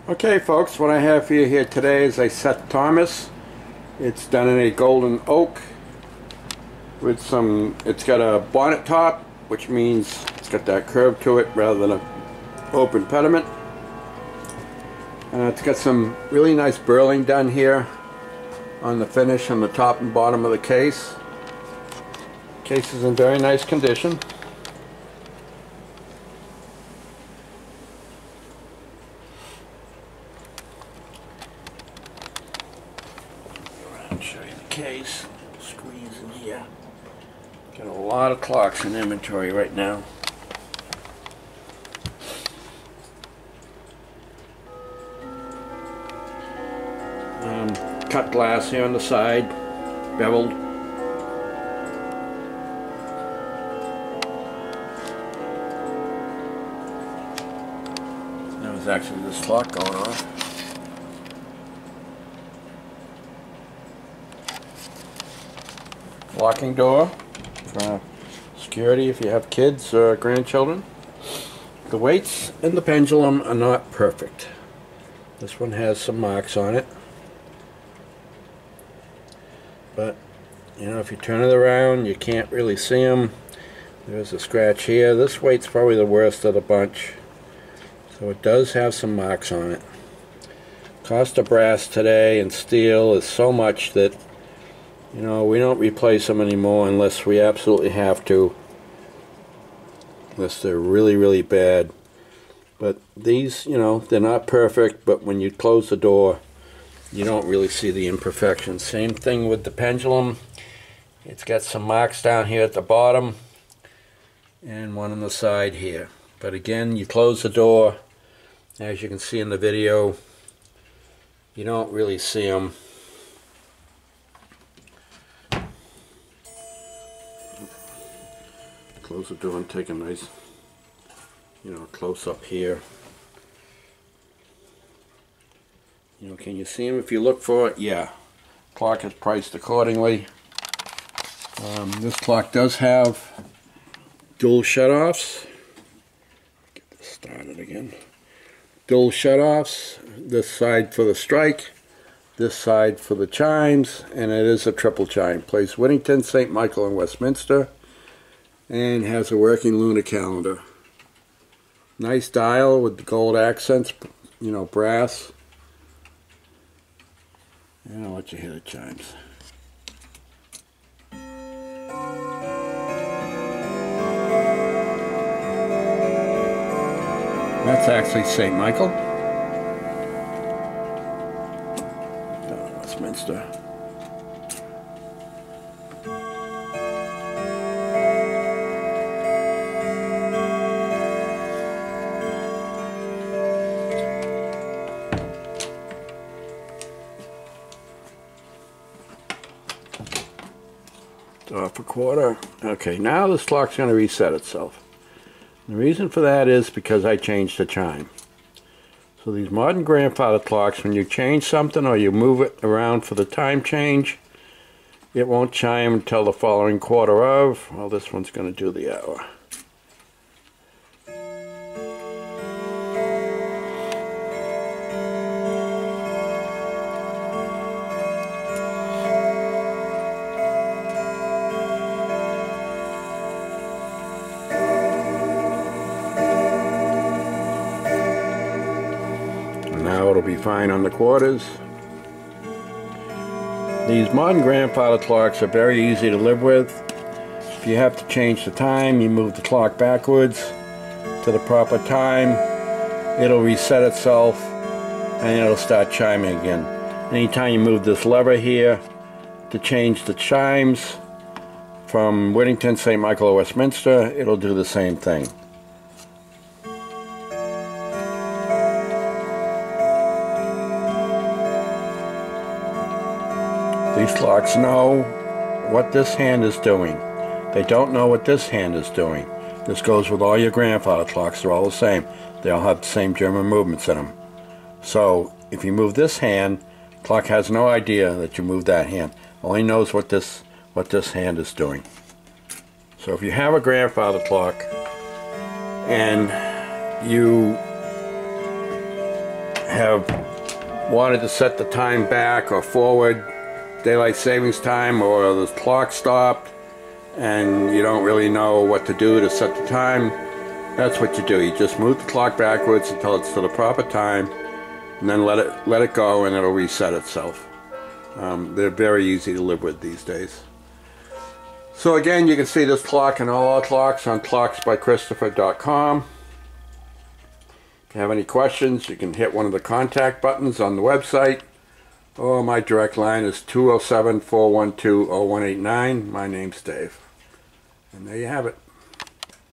Okay folks, what I have for you here today is a Seth Thomas. It's done in a golden oak with it's got a bonnet top, which means it's got that curve to it rather than an open pediment. It's got some really nice burling done here on the finish on the top and bottom of the case. Case is in very nice condition. Show you the case. Squeeze in here. Got a lot of clocks in inventory right now. Cut glass here on the side, beveled. There was actually this clock going off. Locking door for security if you have kids or grandchildren. The weights and the pendulum are not perfect. This one has some marks on it, but you know, if you turn it around you can't really see them. There's a scratch here. This weight's probably the worst of the bunch, so it does have some marks on it. Cost of brass today and steel is so much that, you know, we don't replace them anymore unless we absolutely have to, unless they're really bad. But these, you know, they're not perfect, but when you close the door you don't really see the imperfections. Same thing with the pendulum. It's got some marks down here at the bottom and one on the side here. But again, you close the door, as you can see in the video, you don't really see them. Close the door and take a nice, you know, close up here. You know, can you see them if you look for it? Yeah. Clock is priced accordingly. This clock does have dual shutoffs. Get this started again. Dual shutoffs. This side for the strike, this side for the chimes, and it is a triple chime. Plays Whittington, St. Michael, and Westminster, and has a working lunar calendar. Nice dial with the gold accents, you know, brass. And I'll let you hear the chimes. That's actually St. Michael. Westminster. Off a quarter. Okay, now this clock's going to reset itself. The reason for that is because I changed the chime. So these modern grandfather clocks, when you change something or you move it around for the time change, it won't chime until the following quarter of. Well, this one's going to do the hour. Now it'll be fine on the quarters. These modern grandfather clocks are very easy to live with. If you have to change the time, you move the clock backwards to the proper time. It'll reset itself and it'll start chiming again. Anytime you move this lever here to change the chimes from Whittington, St. Michael, or Westminster, it'll do the same thing. These clocks know what this hand is doing. They don't know what this hand is doing. This goes with all your grandfather clocks. They're all the same. They all have the same German movements in them. So if you move this hand, the clock has no idea that you moved that hand. Only knows what this hand is doing. So if you have a grandfather clock and you have wanted to set the time back or forward, daylight savings time, or the clock stopped and you don't really know what to do to set the time, that's what you do. You just move the clock backwards until it's to the proper time, and then let it go, and it'll reset itself. They're very easy to live with these days. So again, you can see this clock and all our clocks on clocksbychristopher.com. If you have any questions, you can hit one of the contact buttons on the website, or my direct line is 207-412-0189. My name's Dave. And there you have it.